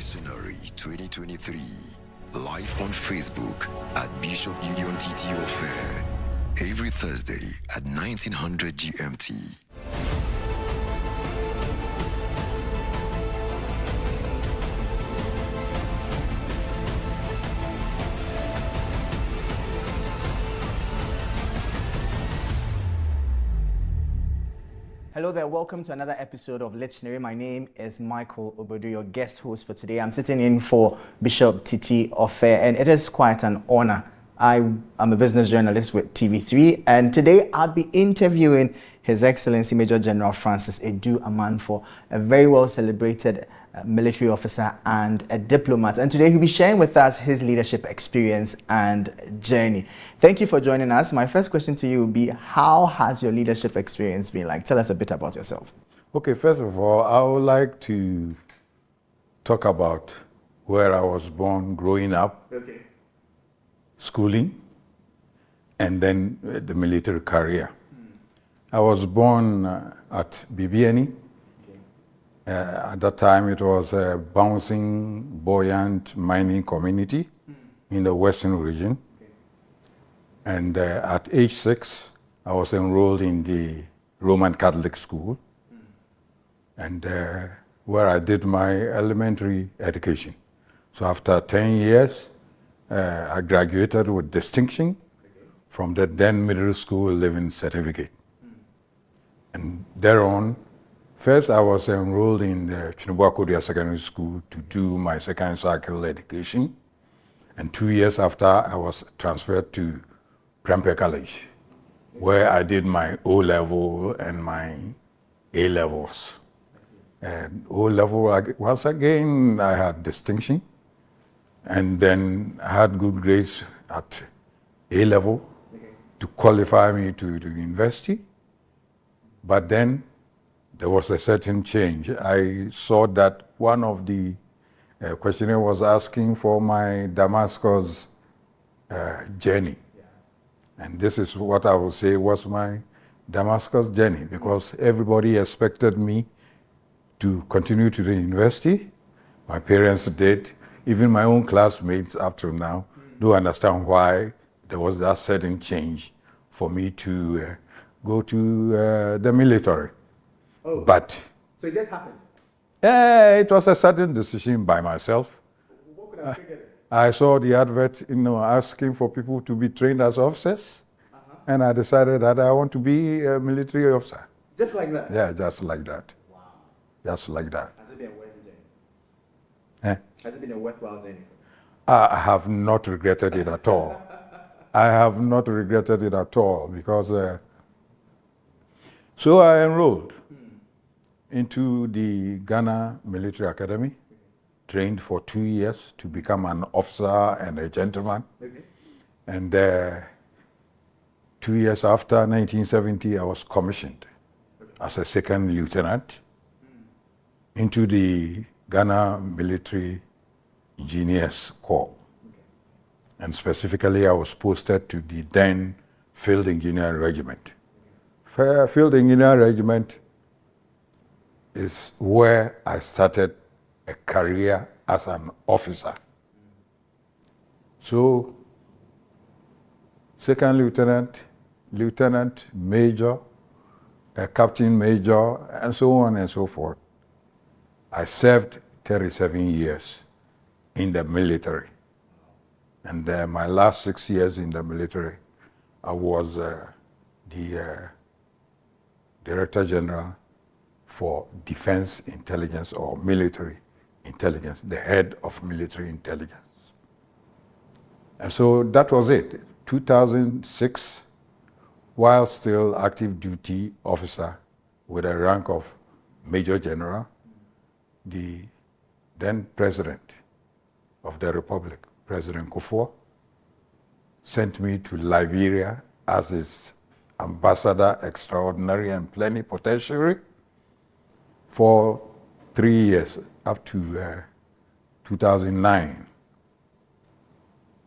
Leadtionary 2023. Live on Facebook at Bishop Gideon Titi-Ofei. Every Thursday at 1900 GMT. Hello there, welcome to another episode of Leadtionary. My name is Michael Obodo, your guest host for today. I'm sitting in for Bishop Titi-Ofei, and it is quite an honor. I'm a business journalist with TV3, and today I'll be interviewing His Excellency Major General Francis Adu-Amanfoh, a very well celebrated military officer and a diplomat. And today he'll be sharing with us his leadership experience and journey. Thank you for joining us. My first question to you will be, how has your leadership experience been like? Tell us a bit about yourself. Okay, first of all, I would like to talk about where I was born, growing up, schooling, and then the military career. I was born at BBNE. At that time, it was a bouncing, buoyant mining community in the Western region. And at age 6, I was enrolled in the Roman Catholic school, and where I did my elementary education. So after 10 years, I graduated with distinction from the then middle school living certificate. And thereon, first, I was enrolled in the Chinubu Secondary School to do my second cycle education. And 2 years after, I was transferred to Prempeh College, where I did my O-level and my A-levels. And O-level, once again, I had distinction. And then I had good grades at A-level to qualify me to the university. But then, there was a certain change. I saw that one of the questionnaire was asking for my Damascus journey. And this is what I would say was my Damascus journey, because everybody expected me to continue to the university. My parents did. Even my own classmates up to now do understand why there was that certain change for me to go to the military. Oh. But so it just happened? It was a sudden decision by myself. What could have triggered it? I saw the advert, asking for people to be trained as officers, and I decided that I want to be a military officer. Just like that? Yeah, just like that. Wow. Just like that. Has it been a worthy journey? Eh? Has it been a worthwhile journey? I have not regretted it at all. I have not regretted it at all, because so I enrolled into the Ghana Military Academy, trained for 2 years to become an officer and a gentleman. And 2 years after, 1970, I was commissioned as a second lieutenant into the Ghana Military Engineers Corps. And specifically, I was posted to the then Field Engineer Regiment. Field Engineer Regiment is where I started a career as an officer. So, second lieutenant, lieutenant, major, captain major, and so on and so forth. I served 37 years in the military. And my last 6 years in the military, I was the Director General for Defense Intelligence or Military Intelligence, the head of military intelligence. And so that was it. 2006, while still active duty officer with a rank of Major General, the then President of the Republic, President Kufuor, sent me to Liberia as his Ambassador Extraordinary and Plenipotentiary for 3 years, up to 2009.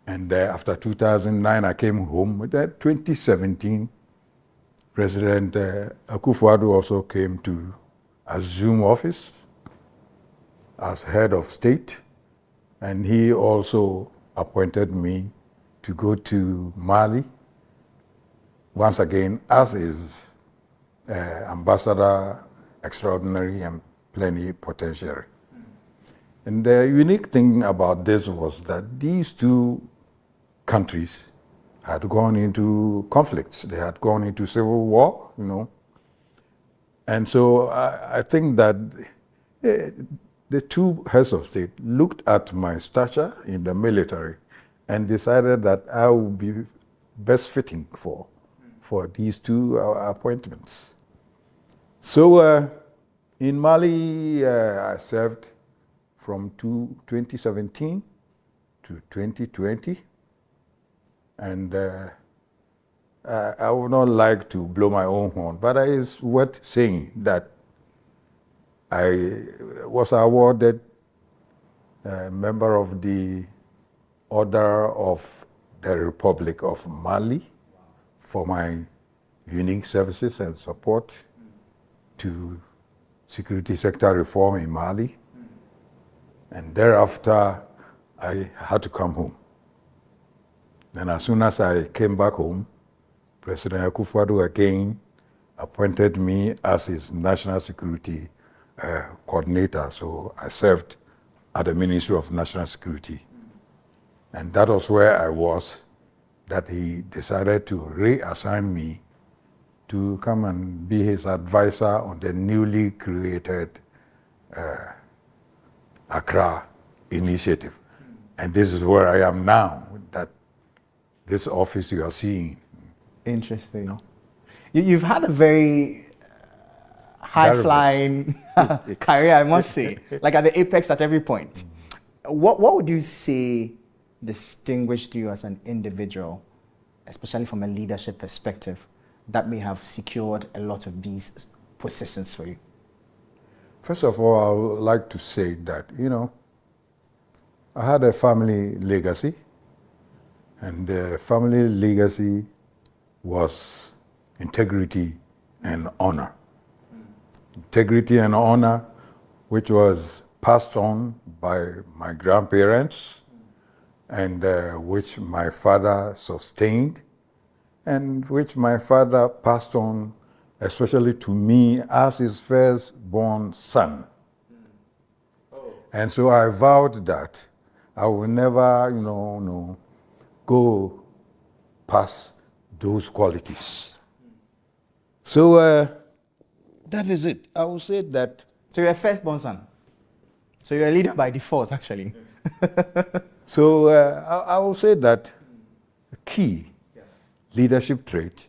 And after 2009, I came home. With 2017, President Akufo-Addo also came to assume office as head of state. And he also appointed me to go to Mali, once again, as his ambassador extraordinary and plenipotentiary. And the unique thing about this was that these two countries had gone into conflicts. They had gone into civil war, And so I think that the two heads of state looked at my stature in the military and decided that I would be best fitting for these two appointments. So in Mali, I served from 2017 to 2020. And I would not like to blow my own horn, but it's worth saying that I was awarded a member of the Order of the Republic of Mali for my unique services and support to security sector reform in Mali. And thereafter, I had to come home. And as soon as I came back home, President Akufo-Addo again appointed me as his national security coordinator. So I served at the Ministry of National Security. And that was where I was, that he decided to reassign me to come and be his advisor on the newly created Accra initiative. And this is where I am now, that this office you are seeing. Interesting. You've had a very high-flying career, I must say, like at the apex at every point. What would you say distinguished you as an individual, especially from a leadership perspective, that may have secured a lot of these positions for you? First of all, I would like to say that, I had a family legacy, and the family legacy was integrity and honor. Integrity and honor, which was passed on by my grandparents, and which my father sustained, and which my father passed on, especially to me as his firstborn son. And so I vowed that I will never, go past those qualities. So that is it. I will say that. So you're a firstborn son. So you're a leader by default, actually. So I will say that the key leadership trait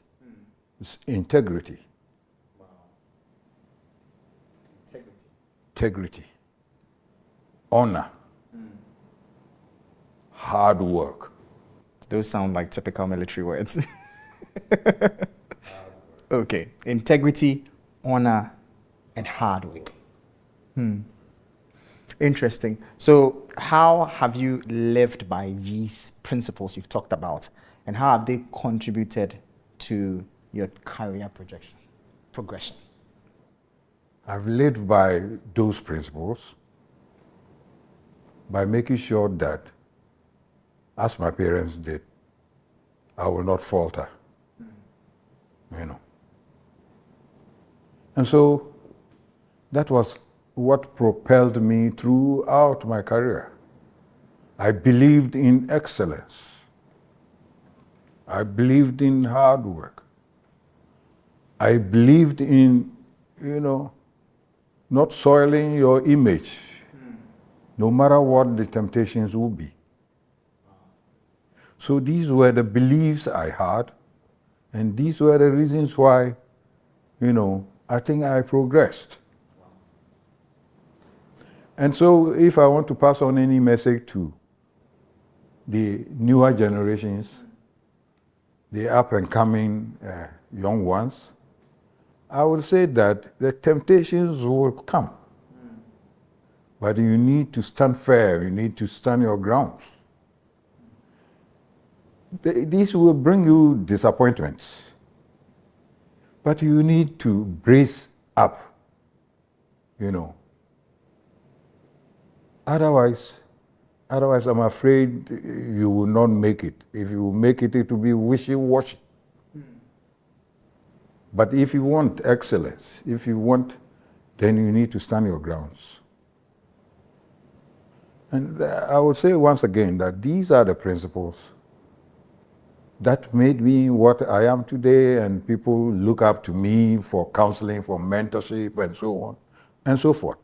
is integrity. Wow. Integrity. Honor. Hard work. Those sound like typical military words. Okay. Integrity, honor, and hard work. Interesting. So how have you lived by these principles you've talked about, and how have they contributed to your career progression? I've lived by those principles by making sure that, as my parents did, I will not falter. And so that was what propelled me throughout my career. I believed in excellence. I believed in hard work. I believed in, not soiling your image, no matter what the temptations will be. So these were the beliefs I had, and these were the reasons why, I think I progressed. And so if I want to pass on any message to the newer generations, the up and coming young ones, I would say that the temptations will come. But you need to stand firm, you need to stand your grounds. This will bring you disappointments. But you need to brace up, Otherwise, Otherwise, I'm afraid you will not make it. If you make it, it will be wishy-washy. But if you want excellence, then you need to stand your grounds. And I would say once again that these are the principles that made me what I am today, and people look up to me for counseling, for mentorship, and so on and so forth.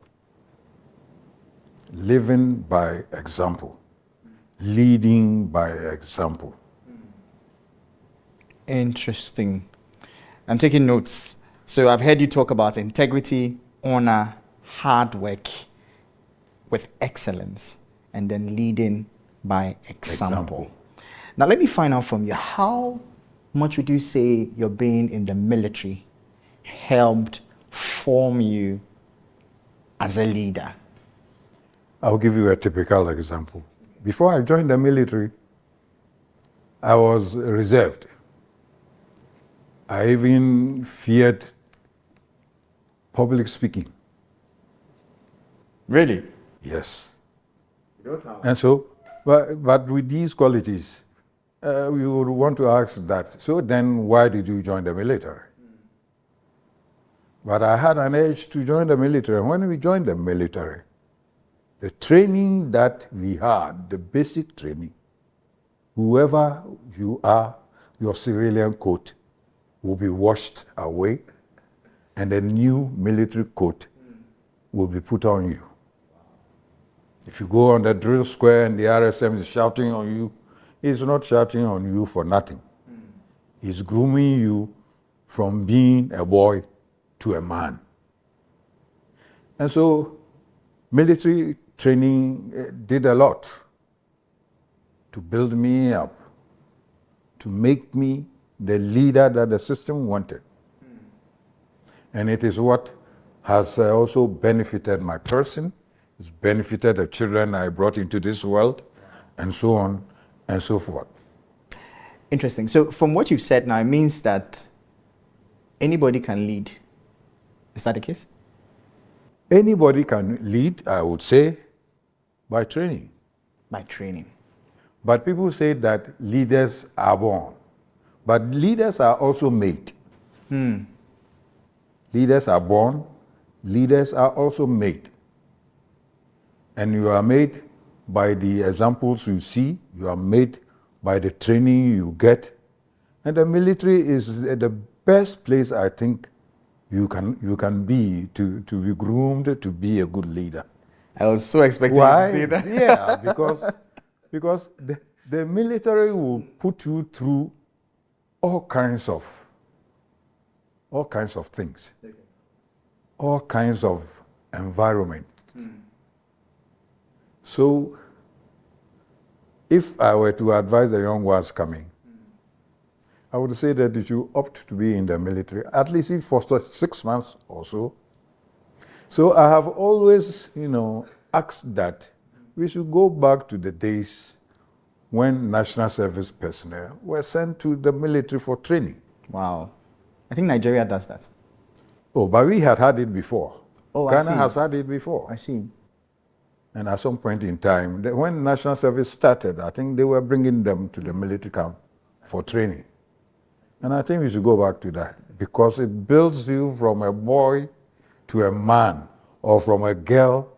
Living by example, leading by example. Interesting. I'm taking notes. So I've heard you talk about integrity, honor, hard work with excellence, and then leading by example. Now let me find out from you, how much would you say your being in the military helped form you as a leader? I'll give you a typical example. Before I joined the military, I was reserved. I even feared public speaking. Really? Yes. And so, but with these qualities, we would want to ask that, so then why did you join the military? But I had an urge to join the military. And when we joined the military, the training that we had, the basic training, whoever you are, your civilian coat will be washed away, and a new military coat will be put on you. If you go on the drill square and the RSM is shouting on you, he's not shouting on you for nothing. He's grooming you from being a boy to a man. And so military training did a lot to build me up, to make me the leader that the system wanted. And it is what has also benefited my person, it's benefited the children I brought into this world, and so on and so forth. Interesting. So from what you've said now, it means that anybody can lead. Is that the case? Anybody can lead, I would say, by training. By training. But people say that leaders are born. But leaders are also made. Leaders are born, leaders are also made. And you are made by the examples you see, you are made by the training you get. And the military is the best place, I think, you can be to be groomed to be a good leader. I was so expecting Why? you to say that. Yeah, because the military will put you through all kinds of things, all kinds of environment. So if I were to advise the young ones coming, I would say that you should opt to be in the military, at least for 6 months or so. So I have always, asked that we should go back to the days when national service personnel were sent to the military for training. Wow. I think Nigeria does that. Oh, but we had it before. Oh, Ghana I see. has had it before. I see. And at some point in time, when national service started, I think they were bringing them to the military camp for training. And I think we should go back to that because it builds you from a boy to a man, or from a girl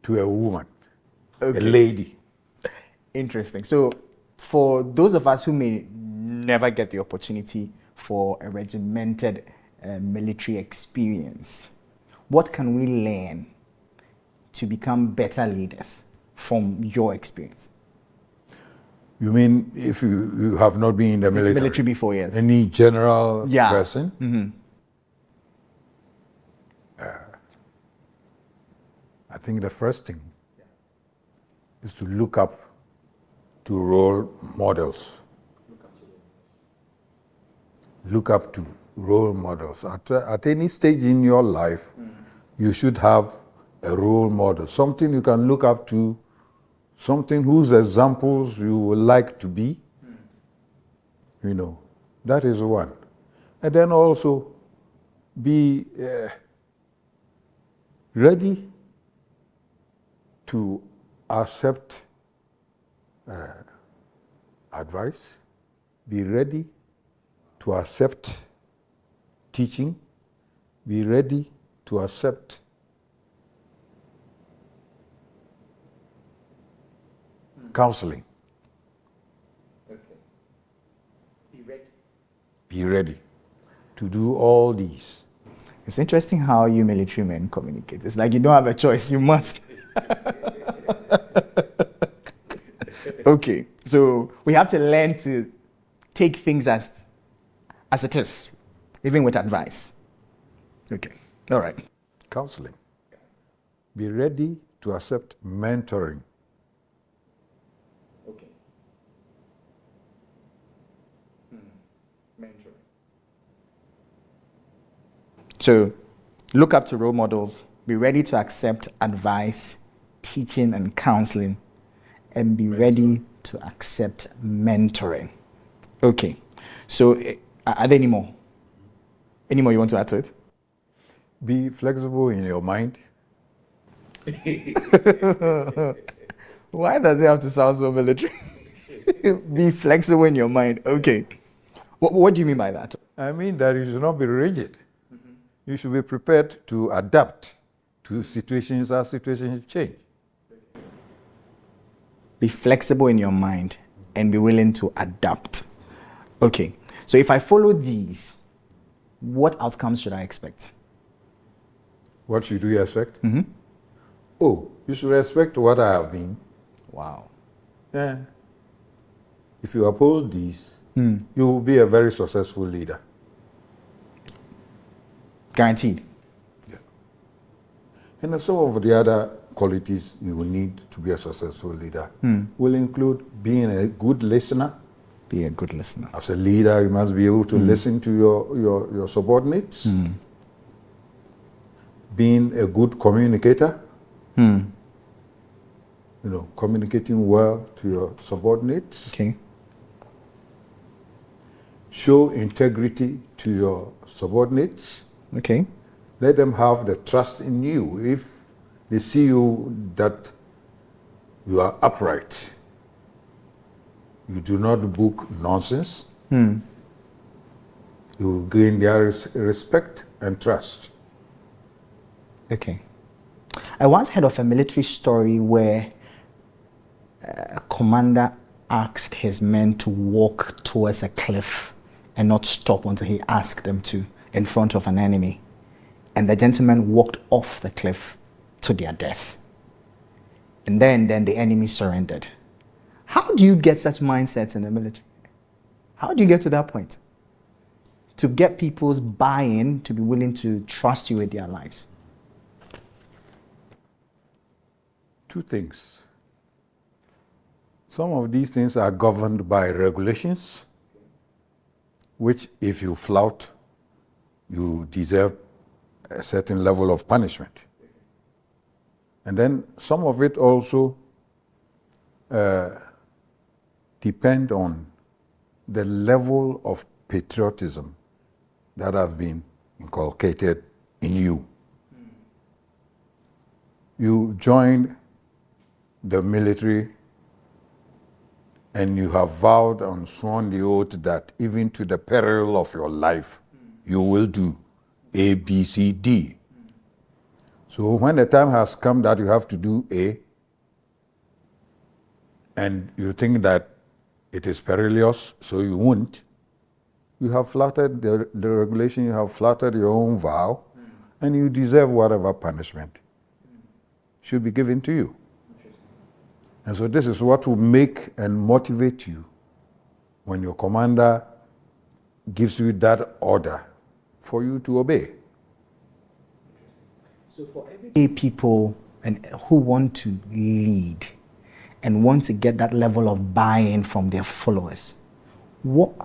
to a woman, a lady. Interesting. So for those of us who may never get the opportunity for a regimented military experience, what can we learn to become better leaders from your experience? You mean if you have not been in the military? Military before, yes. Any general person? Mm-hmm. I think the first thing is to look up to role models. Look up to role models. At any stage in your life, you should have a role model, something you can look up to, something whose examples you would like to be. That is one. And then also be ready to accept advice, be ready to accept teaching, be ready to accept counseling. Okay. Be ready. Be ready to do all these. It's interesting how you military men communicate. It's like you don't have a choice, you must. Okay, so we have to learn to take things as it is, even with advice. Okay, all right. Counseling. Be ready to accept mentoring. Okay. Mentoring. So, look up to role models, be ready to accept advice, teaching, and counseling, and be ready to accept mentoring. Okay. So, are there any more? Any more you want to add to it? Be flexible in your mind. Why does it have to sound so military? Be flexible in your mind. Okay. What do you mean by that? I mean that you should not be rigid. You should be prepared to adapt to situations as situations change. Be flexible in your mind and be willing to adapt. Okay. So if I follow these, what outcomes should I expect? What should we expect? Oh, you should respect what I have been. Wow. Yeah. If you uphold these, you will be a very successful leader. Guaranteed. Yeah. And then some of the other qualities you will need to be a successful leader will include being a good listener. Be a good listener. As a leader, you must be able to listen to your subordinates. Being a good communicator. You know, communicating well to your subordinates. Okay. Show integrity to your subordinates. Okay. Let them have the trust in you. If they see you that you are upright, you do not book nonsense, you will gain their respect and trust. Okay. I once heard of a military story where a commander asked his men to walk towards a cliff and not stop until he asked them to in front of an enemy. And the gentlemen walked off the cliff to their death. And then the enemy surrendered. How do you get such mindsets in the military? How do you get to that point? To get people's buy-in to be willing to trust you with their lives? Two things. Some of these things are governed by regulations, which if you flout, you deserve a certain level of punishment. And then some of it also depend on the level of patriotism that have been inculcated in you. You joined the military and you have vowed and sworn the oath that even to the peril of your life, you will do A, B, C, D. So when the time has come that you have to do A, and you think that it is perilous, so you won't, you have flouted the regulation, you have flouted your own vow, and you deserve whatever punishment should be given to you. And so this is what will make and motivate you when your commander gives you that order for you to obey. So for everyday people who want to lead and want to get that level of buy-in from their followers,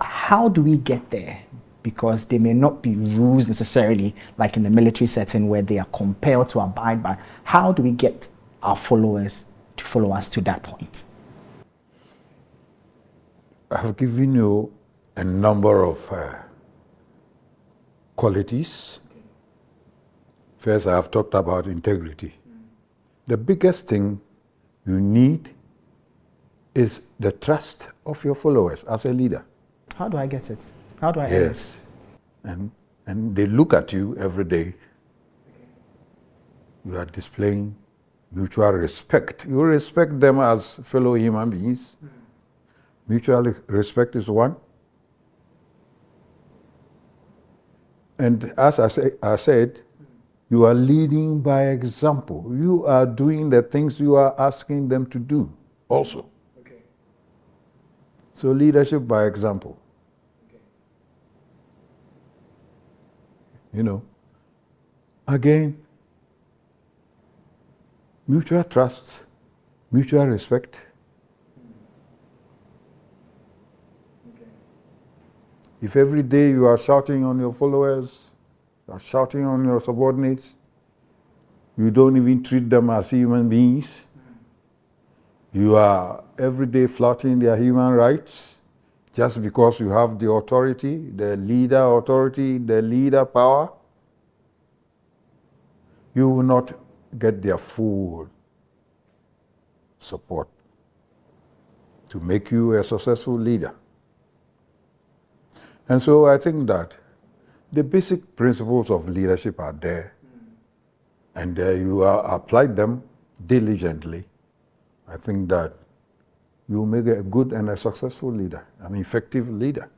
how do we get there? Because there may not be rules necessarily like in the military setting where they are compelled to abide by. How do we get our followers to follow us to that point? I have given you a number of qualities. First, I have talked about integrity. The biggest thing you need is the trust of your followers as a leader. How do I get it? How do I earn it? Yes. And they look at you every day. You are displaying mutual respect. You respect them as fellow human beings. Mutual respect is one. And as I said, you are leading by example. You are doing the things you are asking them to do also. Okay. So leadership by example. Okay. You know, again, mutual trust, mutual respect. Okay. If every day you are shouting on your followers, you are shouting on your subordinates, you don't even treat them as human beings, you are every day flouting their human rights just because you have the authority, the leader power, you will not get their full support to make you a successful leader. And so I think that the basic principles of leadership are there, and you apply them diligently. I think that you make a good and a successful leader, an effective leader.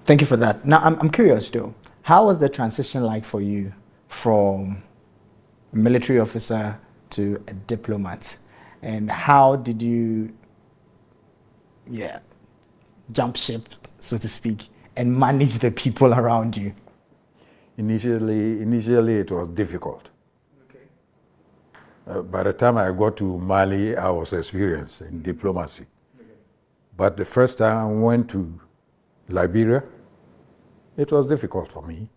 Thank you for that. Now, I'm curious though, how was the transition like for you from a military officer to a diplomat? And how did you, jump ship, so to speak, and manage the people around you? Initially it was difficult. Okay. By the time I got to Mali, I was experienced in diplomacy. Okay. But the first time I went to Liberia, it was difficult for me.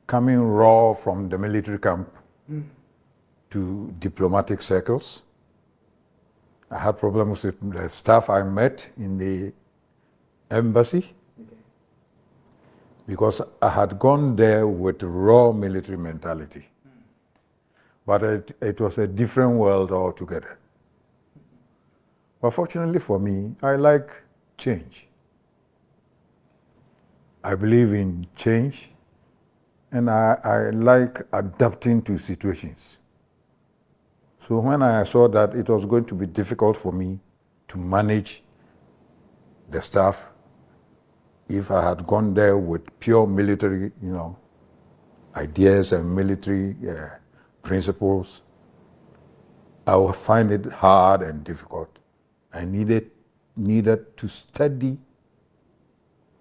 Coming raw from the military camp to diplomatic circles. I had problems with the staff I met in the embassy because I had gone there with raw military mentality. But it was a different world altogether. But fortunately for me, I like change. I believe in change, and I like adapting to situations. So when I saw that it was going to be difficult for me to manage the staff, if I had gone there with pure military, ideas and military principles, I would find it hard and difficult. I needed to study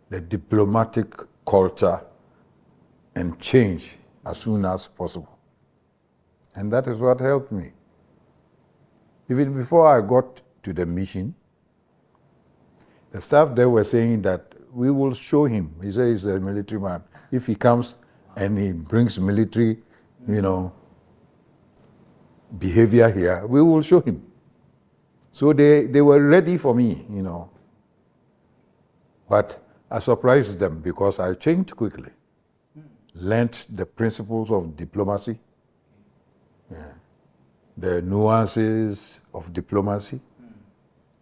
the diplomatic culture and change as soon as possible. And that is what helped me. Even before I got to the mission, the staff there were saying that we will show him. He says he's a military man. If he comes and he brings military, behavior here, we will show him. So they were ready for me, But I surprised them because I changed quickly. Learned the principles of diplomacy, the nuances of diplomacy,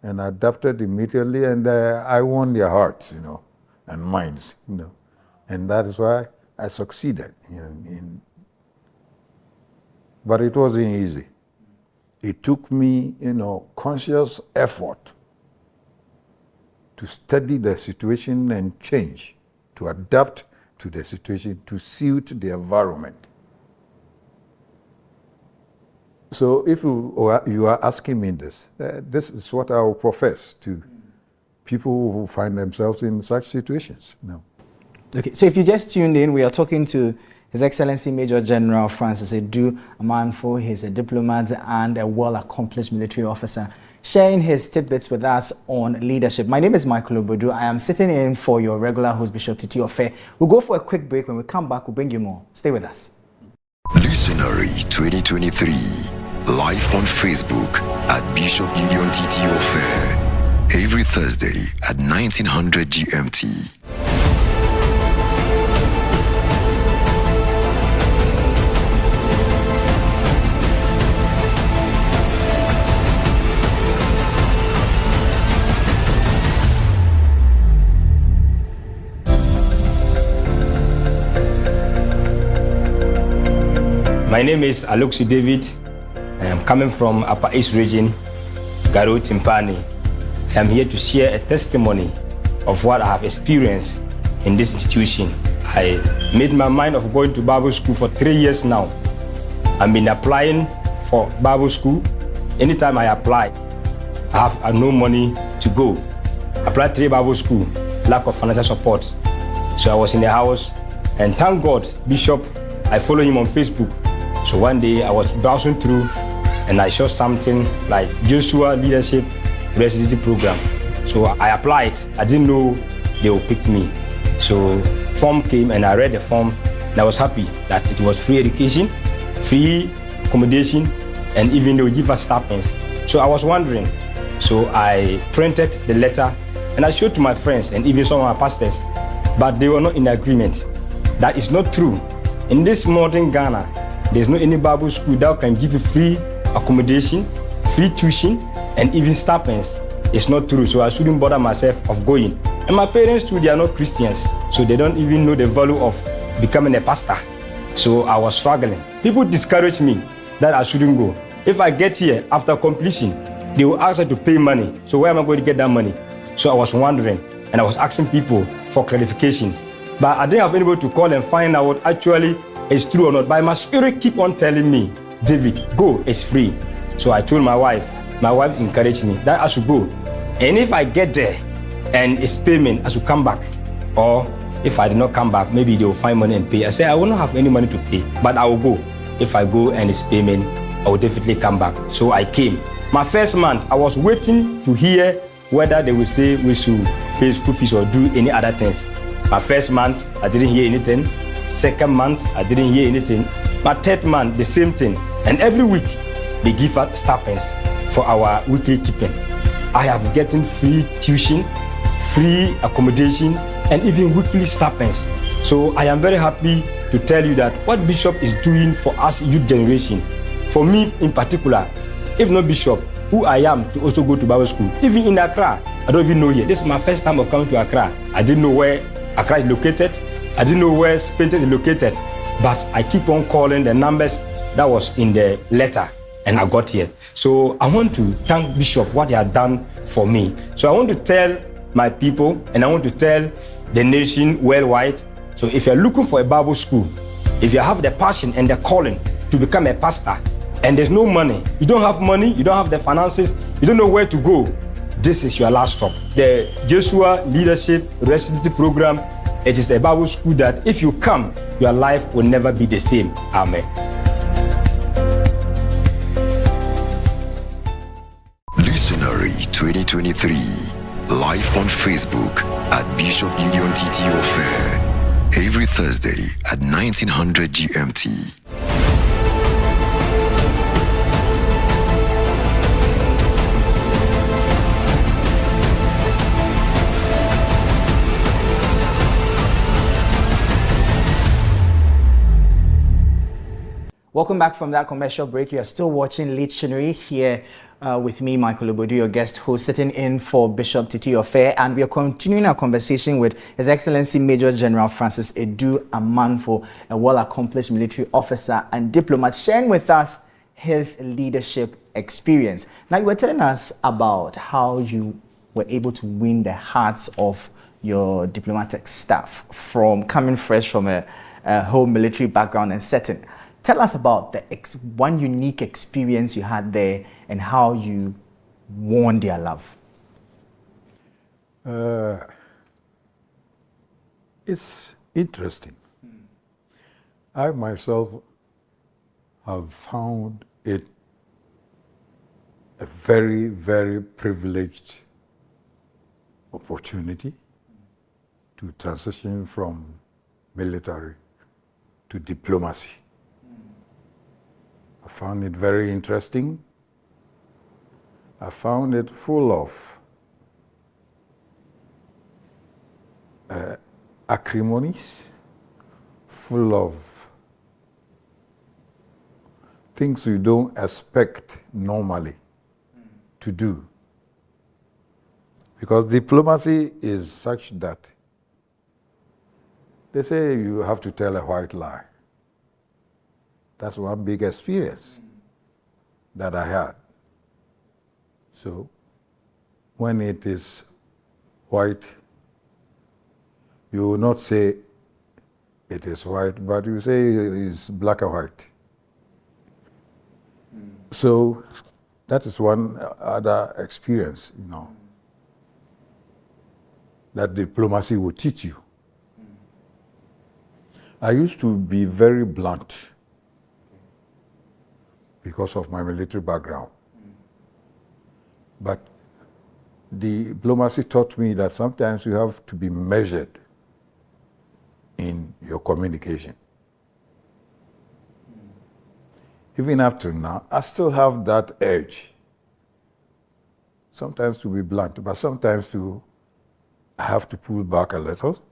and adapted immediately, and I won their hearts, and minds, and that is why I succeeded. But it wasn't easy. It took me, conscious effort to study the situation and change, to adapt to the situation, to suit the environment. So if you are asking me this, this is what I will profess to people who find themselves in such situations. Okay, so if you just tuned in, we are talking to His Excellency Major General Francis Adu-Amanfoh. He's a diplomat and a well-accomplished military officer, sharing his tidbits with us on leadership. My name is Michael Obodu. I am sitting in for your regular host, Bishop Titi-Ofei. We'll go for a quick break. When we come back, we'll bring you more. Stay with us. Leadtionary 2023, live on Facebook at Bishop Titi-Ofei, every Thursday at 1900 GMT. My name is Aloksu David. I am coming from Upper East Region, Garo Timpani. I am here to share a testimony of what I have experienced in this institution. I made my mind of going to Bible school for 3 years now. I've been applying for Bible school. Anytime I apply, I have no money to go. I applied 3 Bible school, lack of financial support. So I was in the house, and thank God, Bishop, I follow him on Facebook. So one day I was browsing through and I saw something like Joshua Leadership Residency Program. So I applied. I didn't know they would pick me. So form came and I read the form and I was happy that it was free education, free accommodation, and even they would give us stipends. So I was wondering. So I printed the letter and I showed to my friends and even some of my pastors, but they were not in agreement. That is not true. In this modern Ghana, there's no any Bible school that can give you free accommodation, free tuition, and even stipends. It's not true, so I shouldn't bother myself of going. And my parents too, they are not Christians, so they don't even know the value of becoming a pastor. So I was struggling. People discouraged me that I shouldn't go. If I get here after completion, they will ask us to pay money. So where am I going to get that money? So I was wondering, and I was asking people for clarification. But I didn't have anybody to call and find out what actually is true or not. But my spirit keep on telling me, David, go, it's free. So I told my wife encouraged me that I should go. And if I get there and it's payment, I should come back. Or if I did not come back, maybe they will find money and pay. I said, I will not have any money to pay, but I will go. If I go and it's payment, I will definitely come back. So I came. My first month, I was waiting to hear whether they will say we should pay school fees or do any other things. My first month, I didn't hear anything. Second month, I didn't hear anything. My third month, the same thing. And every week, they give us stipends for our weekly keeping. I have getting free tuition, free accommodation, and even weekly stipends. So I am very happy to tell you that what Bishop is doing for us youth generation, for me in particular, if not Bishop, who I am to also go to Bible school, even in Accra, I don't even know yet. This is my first time of coming to Accra. I didn't know where Accra is located. I didn't know where Spintex is located. But I keep on calling the numbers that was in the letter, and I got here. So I want to thank Bishop what he has done for me. So I want to tell my people, and I want to tell the nation worldwide. So if you're looking for a Bible school, if you have the passion and the calling to become a pastor, and there's no money, you don't have money, you don't have the finances, you don't know where to go, this is your last stop. The Joshua Leadership Residency Program, it is a Bible school that if you come, your life will never be the same. Amen. Leadtionary 2023, live on Facebook at Bishop Gideon Titi-Ofei, every Thursday at 1900 GMT. Welcome back from that commercial break. You are still watching Leadtionary here with me, Michael Obodu, your guest host, sitting in for Bishop Titi-Ofei, and we are continuing our conversation with His Excellency Major General Francis Adu-Amanfoh, a well-accomplished military officer and diplomat, sharing with us his leadership experience. Now, you were telling us about how you were able to win the hearts of your diplomatic staff from coming fresh from a whole military background and setting. Tell us about the one unique experience you had there and how you won their love. It's interesting. I myself have found it a very, very privileged opportunity to transition from military to diplomacy. I found it very interesting. I found it full of acrimonies, full of things you don't expect normally to do. Because diplomacy is such that they say you have to tell a white lie. That's one big experience that I had. So when it is white, you will not say it is white, but you say it's black and white. So that is one other experience, that diplomacy will teach you. I used to be very blunt because of my military background. But diplomacy taught me that sometimes you have to be measured in your communication. Even up to now, I still have that urge. Sometimes to be blunt, but sometimes I have to pull back a little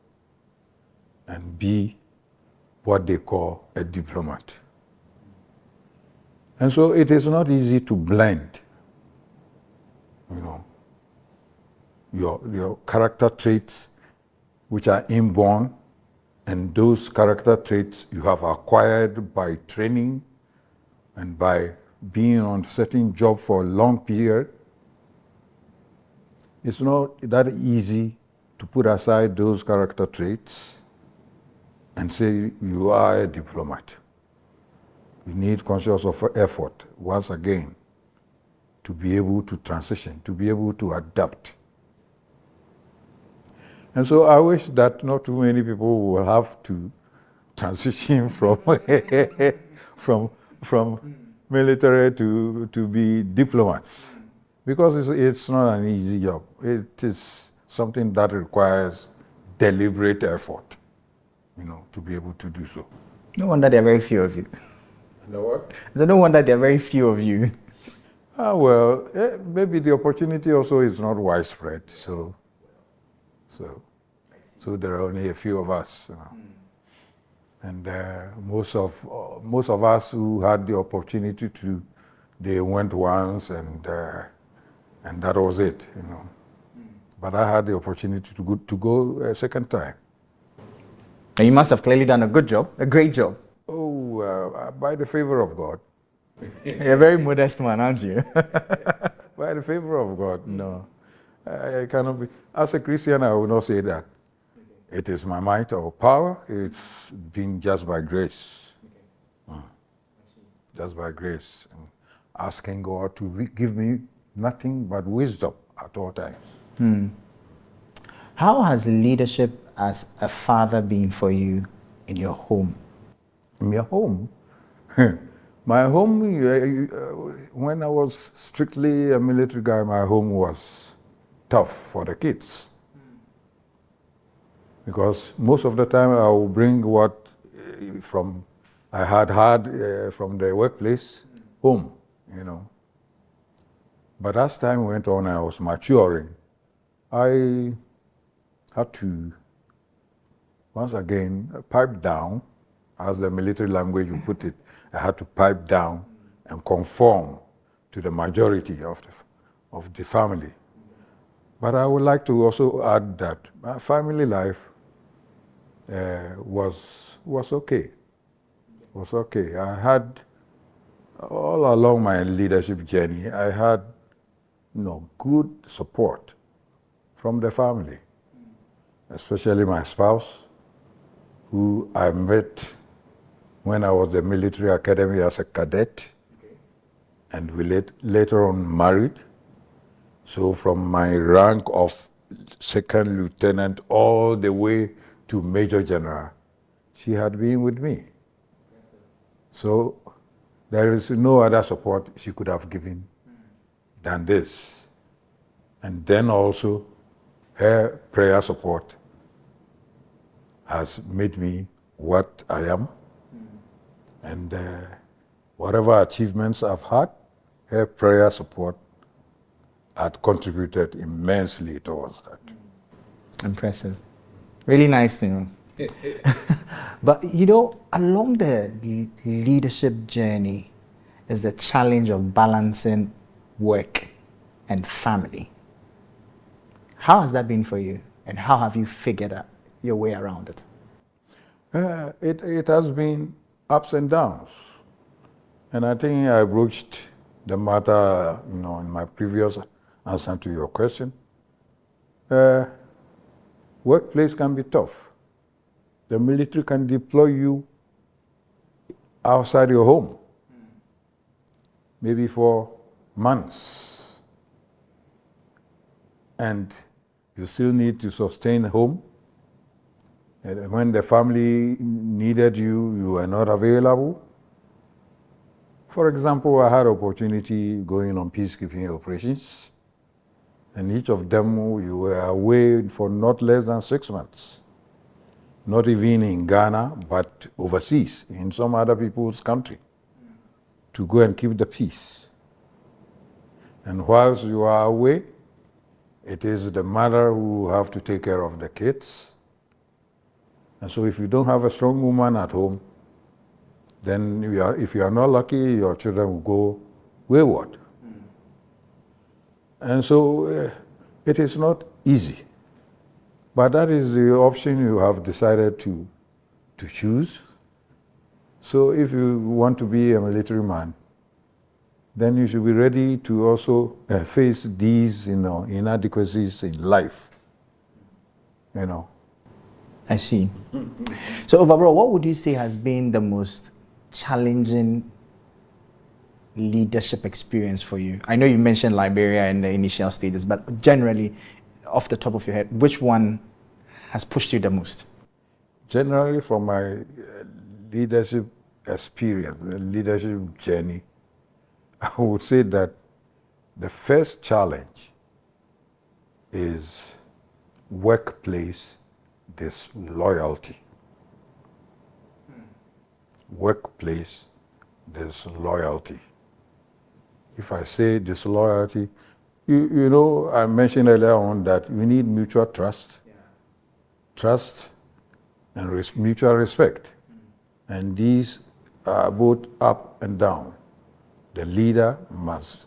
and be what they call a diplomat. And so it is not easy to blend, your character traits, which are inborn, and those character traits you have acquired by training and by being on a certain job for a long period. It's not that easy to put aside those character traits and say you are a diplomat. You need conscious of effort, once again, to be able to transition, to be able to adapt. And so I wish that not too many people will have to transition from military to be diplomats, because it's not an easy job. It is something that requires deliberate effort, to be able to do so. No wonder there are very few of you. The what? No wonder there are very few of you. Well, maybe the opportunity also is not widespread, so there are only a few of us, and most of us who had the opportunity they went once, and that was it, But I had the opportunity to go a second time. And you must have clearly done a good job, a great job. Oh, by the favor of God. You're a very modest man, aren't you? By the favor of God, no. I cannot be. As a Christian, I will not say that. It is my might or power. It's been just by grace. Just by grace. Asking God to give me nothing but wisdom at all times. How has leadership as a father been for you in your home? In your home? My home, when I was strictly a military guy, my home was tough for the kids. Because most of the time I would bring what I had from the workplace home, But as time went on, I was maturing. I had to, once again, pipe down, as the military language you put it. I had to pipe down and conform to the majority of the family. But I would like to also add that my family life was okay. Was okay. I had, all along my leadership journey, I had good support from the family, especially my spouse, who I met when I was at the military academy as a cadet, and we later on married. So from my rank of second lieutenant all the way to major general, she had been with me. So there is no other support she could have given than this. And then also her prayer support has made me what I am. And whatever achievements I've had, her prayer support had contributed immensely towards that. Impressive. Really nice to know. But along the leadership journey is the challenge of balancing work and family. How has that been for you? And how have you figured out your way around it? It has been ups and downs. And I think I broached the matter, in my previous answer to your question. Workplace can be tough. The military can deploy you outside your home, maybe for months. And you still need to sustain home. And when the family needed you, you were not available. For example, I had opportunity going on peacekeeping operations, and each of them you were away for not less than 6 months. Not even in Ghana, but overseas, in some other people's country, to go and keep the peace. And whilst you are away, it is the mother who have to take care of the kids. And so if you don't have a strong woman at home, then if you are not lucky, your children will go wayward. And so it is not easy. But that is the option you have decided to choose. So if you want to be a military man, then you should be ready to also face these inadequacies in life. I see. So overall, what would you say has been the most challenging leadership experience for you? I know you mentioned Liberia in the initial stages, but generally, off the top of your head, which one has pushed you the most? Generally, from my leadership experience, leadership journey, I would say that the first challenge is workplace disloyalty. Workplace disloyalty. If I say disloyalty, I mentioned earlier on that we need mutual trust, trust and mutual respect. And these are both up and down. The leader must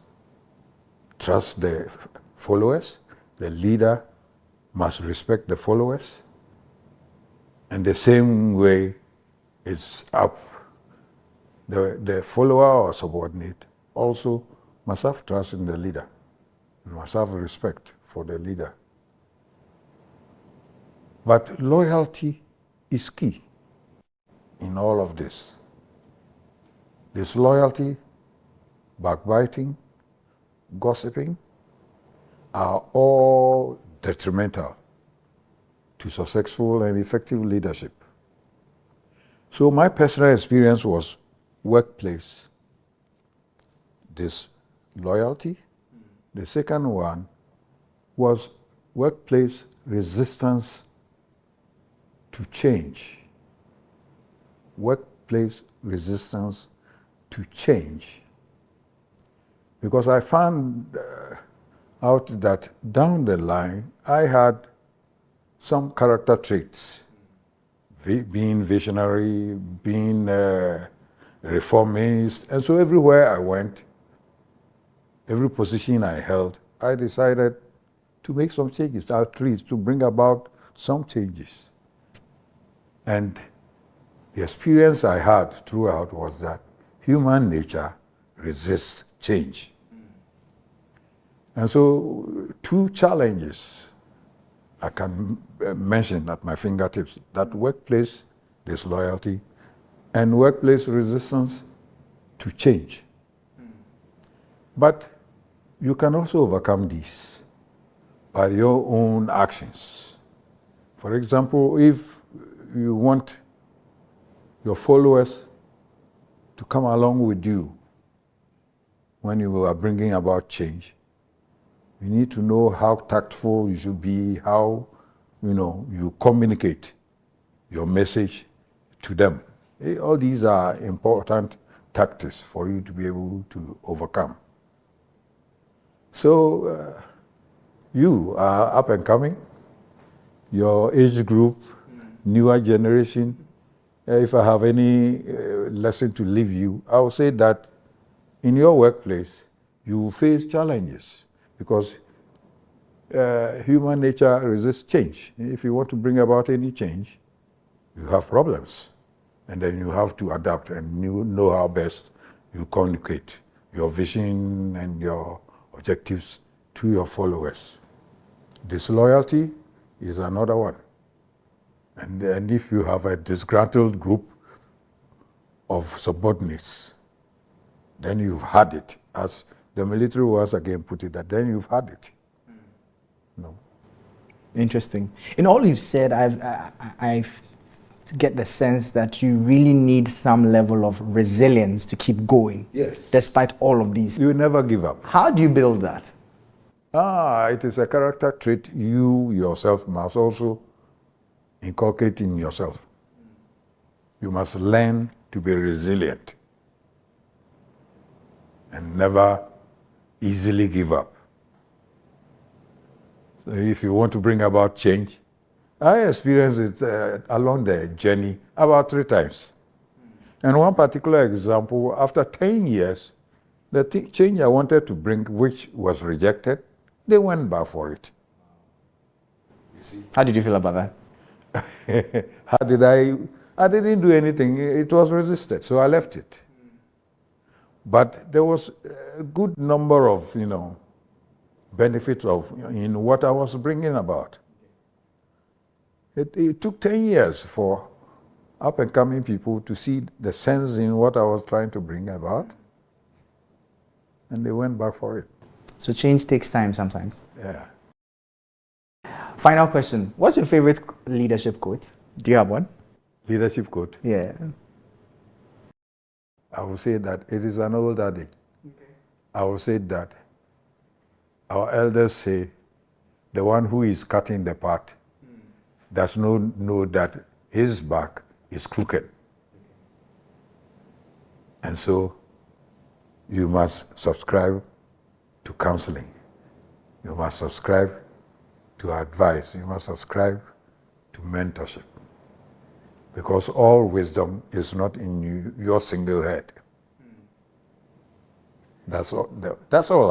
trust the followers. The leader must respect the followers. And the same way it's up. The follower or subordinate also must have trust in the leader, must have respect for the leader. But loyalty is key in all of this. Disloyalty, backbiting, gossiping are all detrimental to successful and effective leadership. So my personal experience was workplace disloyalty. The second one was workplace resistance to change. Workplace resistance to change. Because I found out that down the line, I had some character traits. Being visionary, being reformist. And so everywhere I went, every position I held, I decided to make some changes, at least to bring about some changes. And the experience I had throughout was that human nature resists change. And so 2 challenges I can mention at my fingertips, that workplace disloyalty and workplace resistance to change. But you can also overcome these by your own actions. For example, if you want your followers to come along with you when you are bringing about change, you need to know how tactful you should be, how you communicate your message to them. All these are important tactics for you to be able to overcome. So you are up and coming, your age group, newer generation. If I have any lesson to leave you, I would say that in your workplace, you will face challenges because human nature resists change. If you want to bring about any change, you have problems. And then you have to adapt and you know how best you communicate your vision and your objectives to your followers. Disloyalty is another one. And if you have a disgruntled group of subordinates, then you've had it. As the military was again put it, that then you've had it. No. Interesting. In all you've said, I get the sense that you really need some level of resilience to keep going. Yes. Despite all of these. You never give up. How do you build that? It is a character trait you yourself must also inculcate in yourself. You must learn to be resilient and never easily give up. So if you want to bring about change, I experienced it along the journey about 3 times. And one particular example, after 10 years, the change I wanted to bring, which was rejected, they went back for it. You see? How did you feel about that? How did I didn't do anything. It was resisted, so I left it. But there was a good number of, benefits in what I was bringing about. It took 10 years for up-and-coming people to see the sense in what I was trying to bring about, and they went back for it. So change takes time sometimes. Yeah. Final question. What's your favorite leadership quote? Do you have one? Leadership quote? Yeah. I would say that it is an old adage. Okay. I would say that our elders say the one who is cutting the path does not know that his back is crooked. And so you must subscribe to counseling. You must subscribe to advice. You must subscribe to mentorship. Because all wisdom is not in your single head. That's all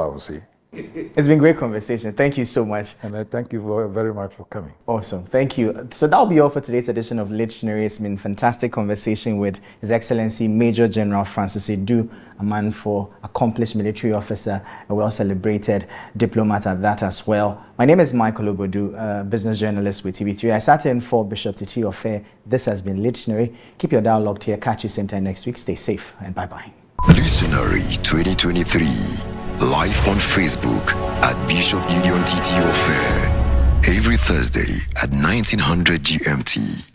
I will say. It's been a great conversation. Thank you so much. And I thank you very much for coming. Awesome. Thank you. So that'll be all for today's edition of Leadtionary. It's been a fantastic conversation with His Excellency Major General Francis Adu-Amanfoh, accomplished military officer, a well-celebrated diplomat at that as well. My name is Michael Obodu, business journalist with TV3. I sat in for Bishop Titi-Ofei. This has been Leadtionary. Keep your dial locked here. Catch you same time next week. Stay safe and bye-bye. Leadtionary 2023, live on Facebook at Bishop Titi-Ofei, every Thursday at 1900 GMT.